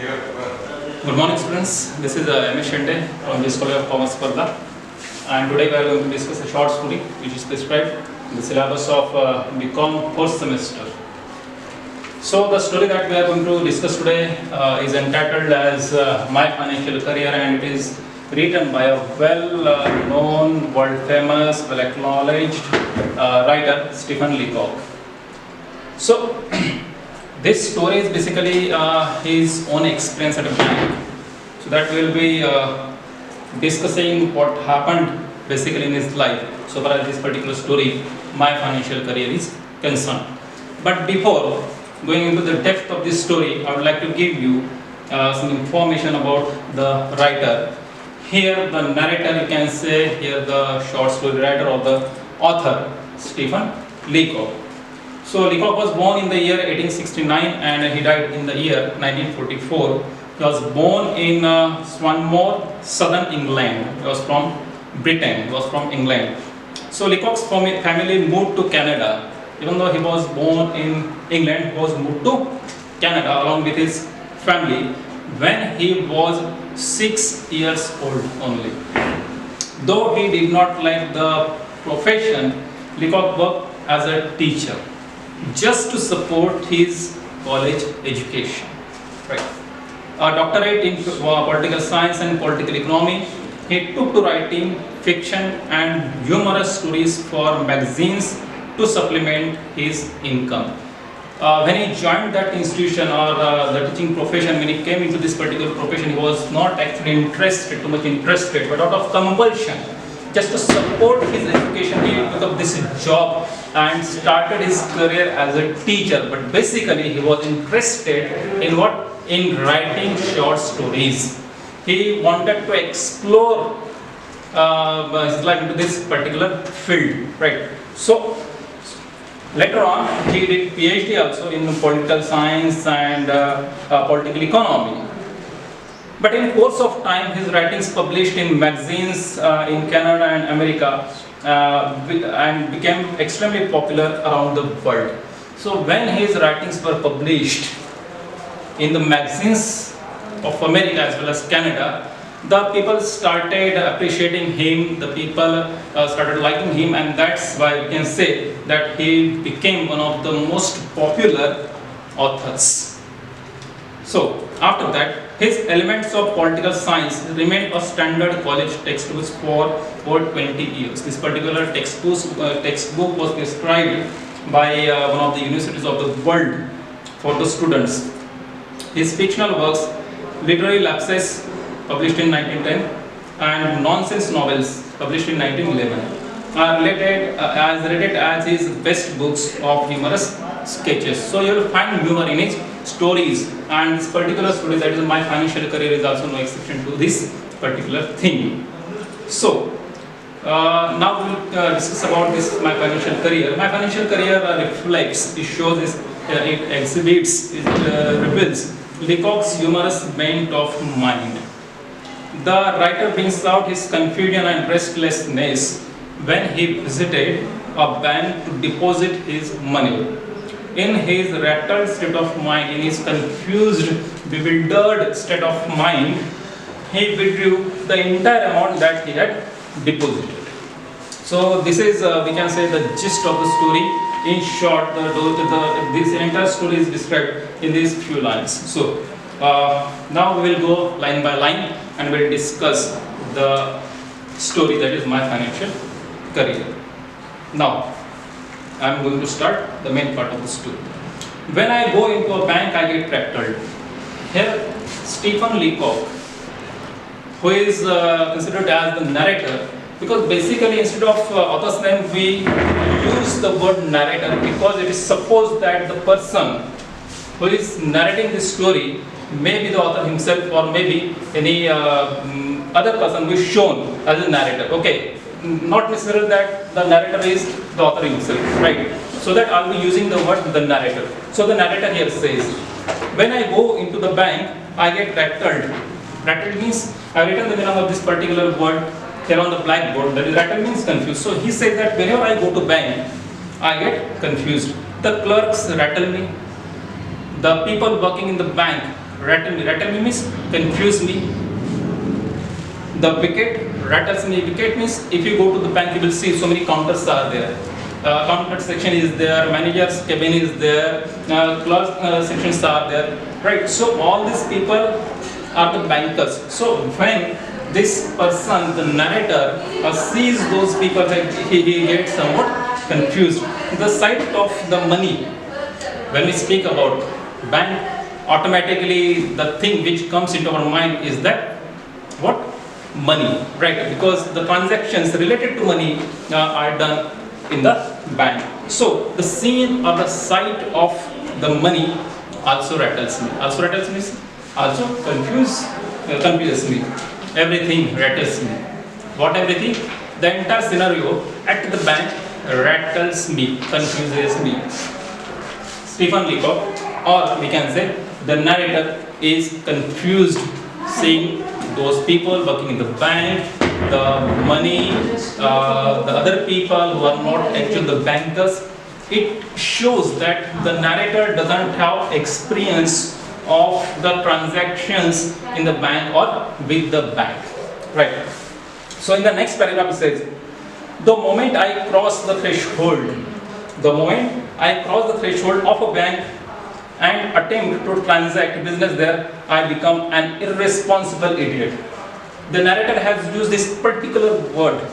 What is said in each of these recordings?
Good morning, students. This is M. Shende from the College of Commerce, Parda. And today we are going to discuss a short story which is prescribed in the syllabus of BCom first semester. So the story that we are going to discuss today is entitled as My Financial Career, and it is written by a well-known, world-famous, well-acknowledged writer, Stephen Leacock. So this story is basically his own experience at a bank. So that we will be discussing what happened basically in his life so far as this particular story, My Financial Career, is concerned. But before going into the depth of this story, I would like to give you some information about the writer. Here the narrator, you can say, here the short story writer or the author, Stephen Leacock. So Leacock was born in the year 1869 and he died in the year 1944. He was born in Swanmore, southern England. He was from Britain, he was from England. So Leacock's family moved to Canada. Even though he was born in England, he was moved to Canada along with his family when he was 6 years old only. Though he did not like the profession, Leacock worked as a teacher just to support his college education. Right. A doctorate in political science and political economy, he took to writing fiction and humorous stories for magazines to supplement his income. When he joined that institution or the teaching profession, when he came into this particular profession, he was not actually too much interested, but out of compulsion, just to support his education, he took up this job and started his career as a teacher. But basically, he was interested in what? In writing short stories. He wanted to explore his life into this particular field, right? So later on, he did PhD also in political science and political economy. But in course of time, his writings published in magazines in Canada and America and became extremely popular around the world. So when his writings were published in the magazines of America as well as Canada, the people started appreciating him, the people started liking him, and that's why we can say that he became one of the most popular authors. So after that, his Elements of Political Science remained a standard college textbook for over 20 years. This particular textbook was prescribed by one of the universities of the world for the students. His fictional works, Literary Lapses, published in 1910, and Nonsense Novels, published in 1911, are rated as his best books of humorous sketches. So you will find humor in his stories, and this particular story, that is My Financial Career, is also no exception to this particular thing. So now we will discuss about this My Financial Career. My Financial Career reflects, it shows, it exhibits, it reveals Leacock's humorous bent of mind. The writer brings out his confusion and restlessness when he visited a bank to deposit his money. In his rattled state of mind, in his confused, bewildered state of mind, he withdrew the entire amount that he had deposited. So this is, we can say, the gist of the story. In short, this entire story is described in these few lines. So now we will go line by line and we will discuss the story, that is My Financial Career. Now I am going to start the main part of the story. When I go into a bank, I get rattled. Here Stephen Leacock, who is considered as the narrator, because basically instead of author's name we use the word narrator because it is supposed that the person who is narrating this story may be the author himself or maybe any other person who is shown as a narrator. Okay, not necessarily that the narrator is the author himself, right? So that I will be using the word the narrator. So the narrator here says, when I go into the bank, I get rattled. Rattled means I have written the meaning of this particular word here on the blackboard. That is, rattle means confused. So he says that whenever I go to bank, I get confused. The clerks rattle me. The people working in the bank rattle me. Rattle me means confuse me. The wicket rattles me. Wicket means if you go to the bank, you will see so many counters are there. Counter section is there, manager's cabin is there, class sections are there, right? So all these people are the bankers. So when this person, the narrator, sees those people, he gets somewhat confused. The sight of the money, when we speak about bank, automatically the thing which comes into our mind is that what? Money, right? Because the transactions related to money are done in the bank. So the scene or the sight of the money also rattles me. Also rattles me, also confuses me. Everything rattles me. What everything? The entire scenario at the bank rattles me, confuses me. Stephen Leacock, or we can say the narrator, is confused seeing those people working in the bank, the money, the other people who are not actually the bankers. It shows that the narrator doesn't have experience of the transactions in the bank or with the bank, right? So in the next paragraph it says, the moment I cross the threshold of a bank and attempt to transact business there, I become an irresponsible idiot. The narrator has used this particular word.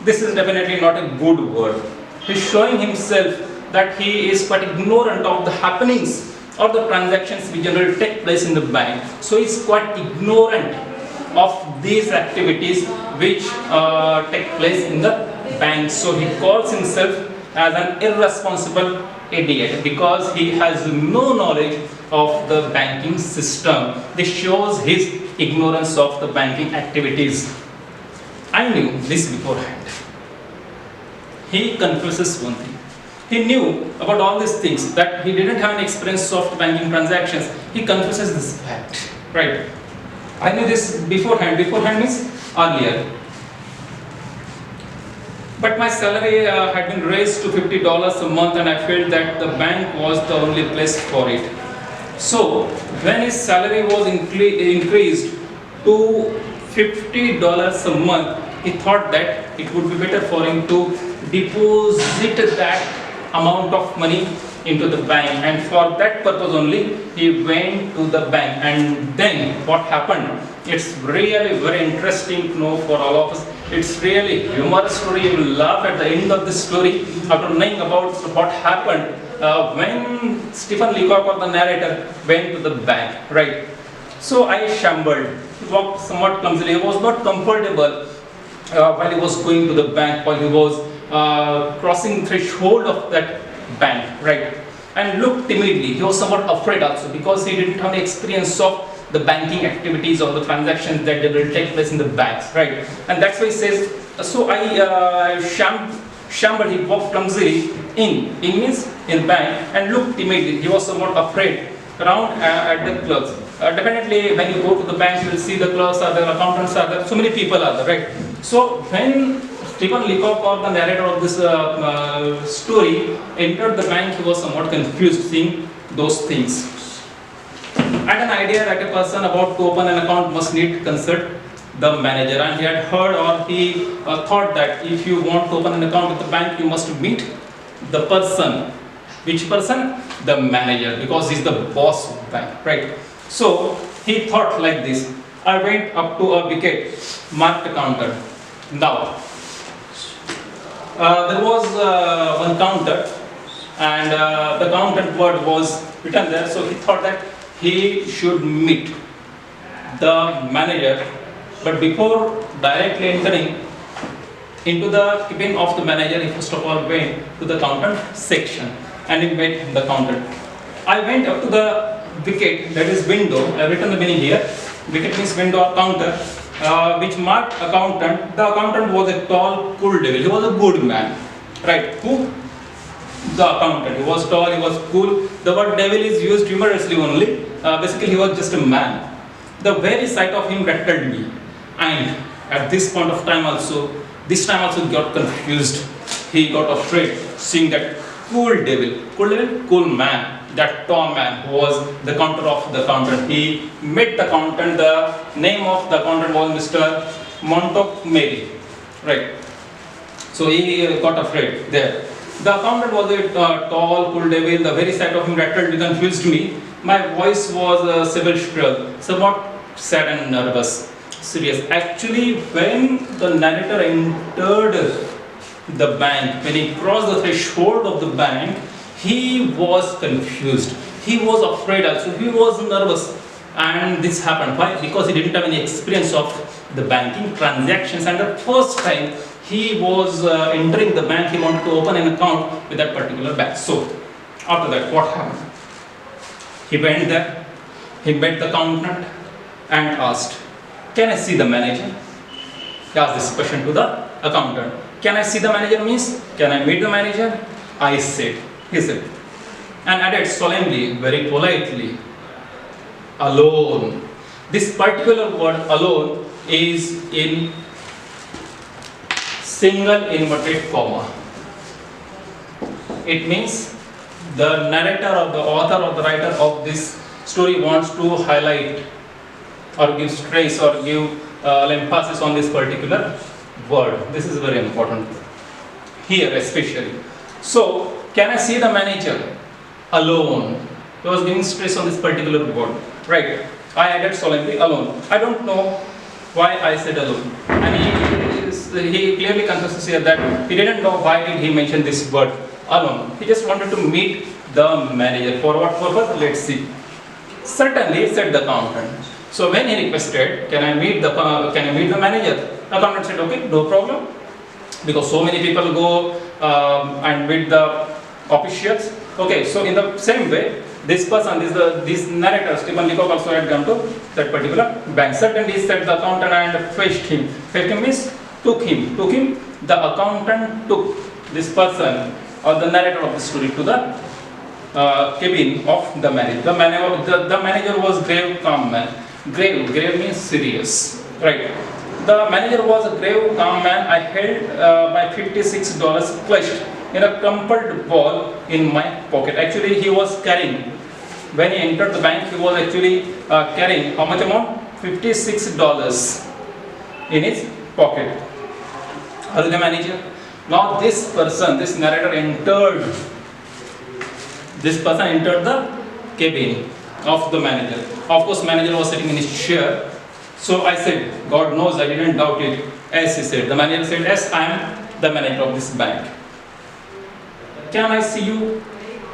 This is definitely not a good word. He's showing himself that he is quite ignorant of the happenings or the transactions which generally take place in the bank. So he's quite ignorant of these activities which take place in the bank. So he calls himself as an irresponsible idiot because he has no knowledge of the banking system. This shows his ignorance of the banking activities. I knew this beforehand. He confesses one thing. He knew about all these things, that he didn't have an experience of banking transactions. He confesses this fact, right? I knew this beforehand. Beforehand means earlier. But my salary had been raised to $50 a month, and I felt that the bank was the only place for it. So when his salary was increased to $50 a month, he thought that it would be better for him to deposit that amount of money into the bank, and for that purpose only he went to the bank. And then what happened? It's really very interesting to know for all of us. It's really humorous story. You will laugh at the end of this story after knowing about what happened when Stephen Leacock, or the narrator, went to the bank, right? So I shambled. He walked somewhat clumsily. He was not comfortable while he was going to the bank, while he was crossing the threshold of that bank, right? And looked timidly. He was somewhat afraid also because he didn't have any experience of the banking activities or the transactions that will take place in the banks, right? And that's why he says, so I shambled, he walked clumsily in means in bank, and looked timidly. He was somewhat afraid around at the clerks. Definitely when you go to the bank, you will see the clerks are there, accountants are there, so many people are there, right? So when Stephen Leacock, or the narrator of this story, entered the bank, he was somewhat confused seeing those things. Had an idea that a person about to open an account must need consult the manager, and he had heard, or he thought that if you want to open an account with the bank, you must meet the person. Which person? The manager, because he's the boss of the bank, right? So he thought like this. I went up to a wicket, marked a counter. Now there was one counter, and the counter word was written there. So he thought that he should meet the manager, but before directly entering into the cabin of the manager, he first of all went to the counter section and he met the counter. I went up to the wicket, that is window. I have written the meaning here. Wicket means window or counter, which marked accountant. The accountant was a tall, cool devil. He was a good man, right? Who? The accountant. He was tall, he was cool. The word devil is used humorously only. Basically, he was just a man. The very sight of him rattled me, and at this point of time also, this time also got confused. He got afraid seeing that cool devil, cool man, that tall man who was the counter of the accountant. He met the accountant. The name of the accountant was Mr. Montgomery, right? So he got afraid there. The accountant was a tall, cool devil. The very sight of him rattled confused me. My voice was sepulchral, somewhat sad and nervous, serious. Actually, when the narrator entered the bank, when he crossed the threshold of the bank, he was confused. He was afraid also. He was nervous. And this happened. Why? Because he didn't have any experience of the banking transactions. And the first time he was entering the bank, he wanted to open an account with that particular bank. So, after that, what happened? He went there, he met the accountant and asked, "Can I see the manager?" He asked this question to the accountant. "Can I see the manager?" means, "Can I meet the manager?" I said, he said, and added solemnly, very politely, "Alone." This particular word alone is in single inverted comma. It means the narrator or the author or the writer of this story wants to highlight or give stress or give emphasis on this particular word. This is very important here especially. So, can I see the manager? Alone. He was giving stress on this particular word, right? I added solemnly, alone. I don't know why I said alone. And he clearly confesses here that he didn't know why did he mention this word alone. He just wanted to meet the manager. For what purpose? Let's see. Certainly, said the accountant. So when he requested, can I meet the manager? The accountant said, okay, no problem. Because so many people go and meet the officials. Okay, so in the same way, this person, this narrator, Stephen Leacock, also had gone to that particular bank. Certainly, said the accountant and fetched him. Fetched him means took him. Took him. The accountant took this person or the narrator of the story to the cabin of the manager. The manager was grave, calm man. Grave means serious, right? The manager was a grave, calm man. I held my $56 clutched in a crumpled ball in my pocket. Actually, he was carrying, when he entered the bank, he was actually carrying how much amount? $56 in his pocket. Hello, the manager. Now this person, this narrator entered the cabin of the manager. Of course, manager was sitting in his chair. So I said, God knows I didn't doubt it. Yes, he said. The manager said, yes, I am the manager of this bank. Can I see you?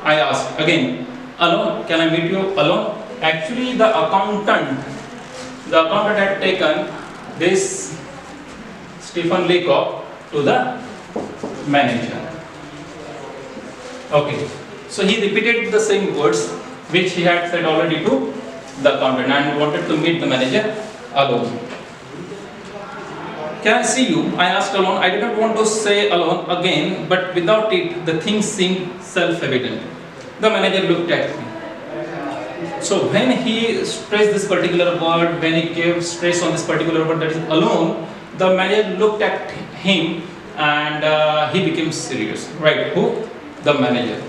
I asked again, alone? Can I meet you alone? Actually, the accountant had taken this Stephen Leacock to the manager. Okay, so he repeated the same words which he had said already to the accountant and wanted to meet the manager alone. Can I see you? I asked alone. I did not want to say alone again, but without it, the thing seemed self-evident. The manager looked at me. So when he stressed this particular word, when he gave stress on this particular word, that is alone, the manager looked at him and he became serious. Right? Who? The manager.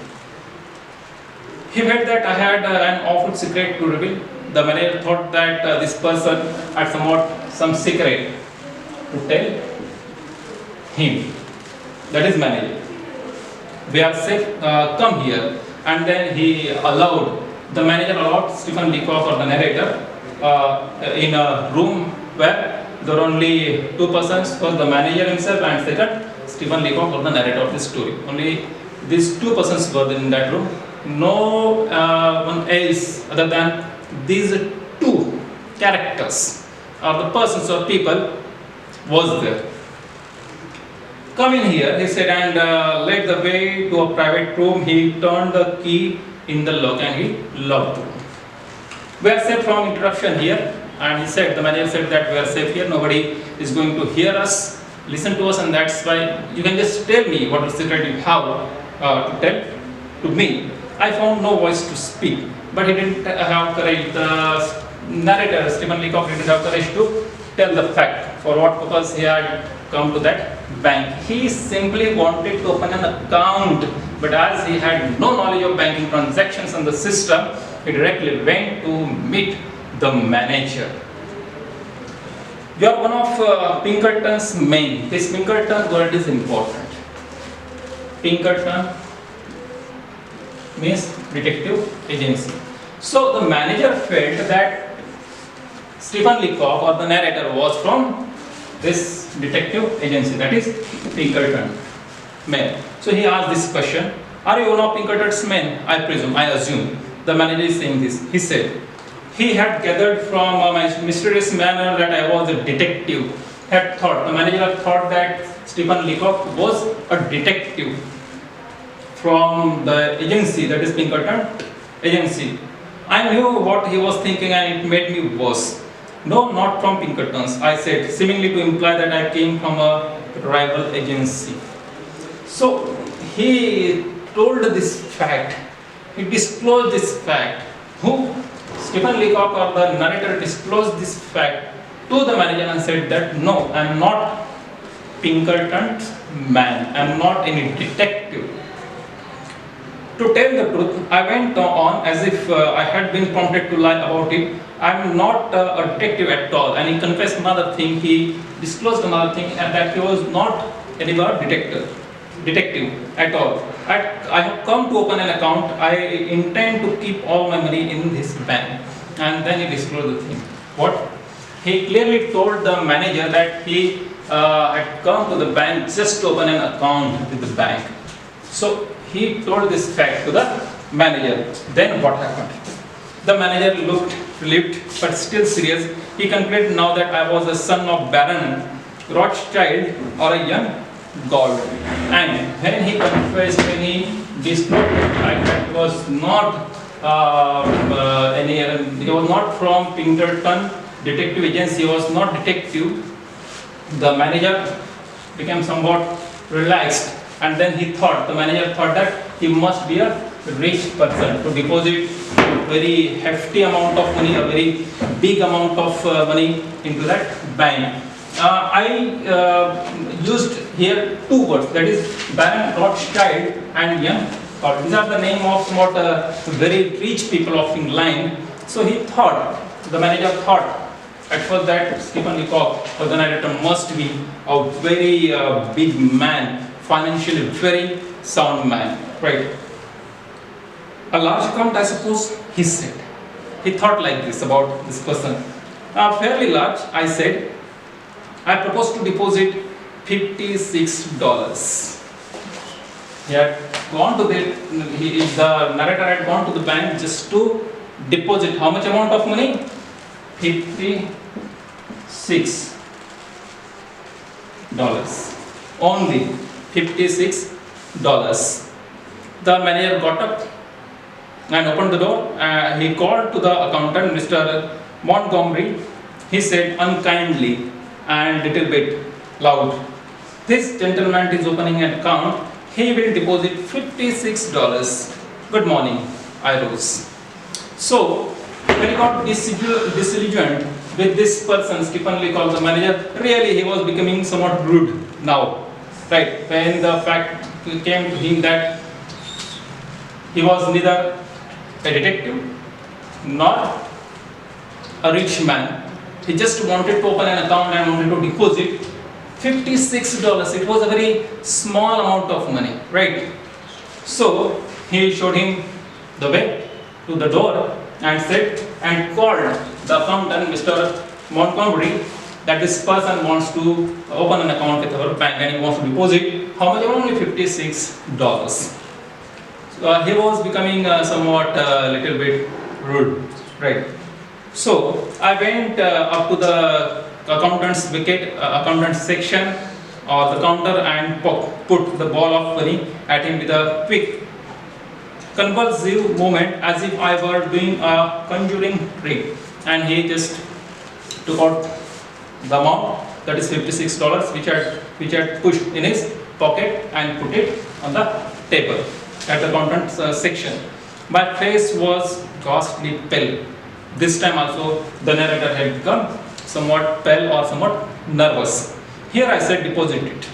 He felt that I had an awful secret to reveal. The manager thought that this person had some secret to tell him. That is manager. We are safe, come here. And then the manager allowed Stephen Leacock or the narrator in a room where there were only two persons, first the manager himself and second Stephen Leacock or the narrator of the story. Only these two persons were in that room. No one else other than these two characters or the persons or people was there. Come in here, he said, and led the way to a private room. He turned the key in the lock and he locked the room. We are safe from interruption here, and he said, the manager said that we are safe here, nobody is going to hear us, listen to us, and that's why you can just tell me what secret you have to tell to me. I found no voice to speak, but he didn't have courage. The narrator, Stephen Leacock, didn't have courage to tell the fact for what purpose he had come to that bank. He simply wanted to open an account But as he had no knowledge of banking transactions and the system, he directly went to meet the manager. You are one of Pinkerton's men. This Pinkerton word is important. Pinkerton means detective agency. So the manager felt that Stephen Leacock or the narrator was from this detective agency, that is Pinkerton men. So he asked this question, are you one of Pinkerton's men? I presume, I assume. The manager is saying this. He said, he had gathered from my mysterious manner that I was a detective. The manager had thought that Stephen Leacock was a detective from the agency, that is Pinkerton agency. I knew what he was thinking and it made me worse. No, not from Pinkerton's, I said, seemingly to imply that I came from a rival agency. So he told this fact, he disclosed this fact. Who? Stephen Leacock or the narrator disclosed this fact to the manager and said that no, I am not Pinkerton's man, I am not any detective. To tell the truth, I went on as if I had been prompted to lie about it. I am not a detective at all. And he confessed another thing, he disclosed another thing, and that he was not any detective at all. I have come to open an account. I intend to keep all my money in this bank. And then he disclosed the thing. What? He clearly told the manager that he had come to the bank just to open an account with the bank. So he told this fact to the manager. Then what happened? The manager looked relieved but still serious. He concluded now that I was the son of Baron Rothschild or a young god. And when he confessed, when he disclosed the fact that he was not he was not from Pinkerton detective agency, he was not detective, the manager became somewhat relaxed. And then the manager thought that he must be a rich person to deposit a very hefty amount of money, a very big amount of money into that bank. I used here two words, that is Baron Rothschild and young god. These are the name of somewhat very rich people of England. So the manager thought at first that Stephen Leacock or the narrator must be a very big man, financially very sound man, right? A large account, I suppose, he said. He thought like this about this person. Fairly large, I said. I propose to deposit $56. He had gone to the narrator had gone to the bank just to deposit how much amount of money? $56. Only $56. The manager got up and opened the door. He called to the accountant, Mr. Montgomery. He said unkindly and little bit loud, this gentleman is opening an account. He will deposit $56. Good morning. I rose. So when he got disillusioned with this person, Stephen Leacock, the manager, really he was becoming somewhat rude now, right? When the fact came to him that he was neither a detective nor a rich man. He just wanted to open an account and wanted to deposit $56. It was a very small amount of money, right? So he showed him the way to the door and called the accountant, Mr. Montgomery, that this person wants to open an account with our bank and he wants to deposit how much? Only $56. He was becoming somewhat little bit rude, right? So I went up to the accountant's section or the counter and put the ball of money at him with a quick convulsive movement as if I were doing a conjuring trick, and he just took out the amount, that is $56, which had pushed in his pocket and put it on the table at the accountant's section. My face was ghastly pale. This time also the narrator had become somewhat pale or somewhat nervous. Here I said deposit it.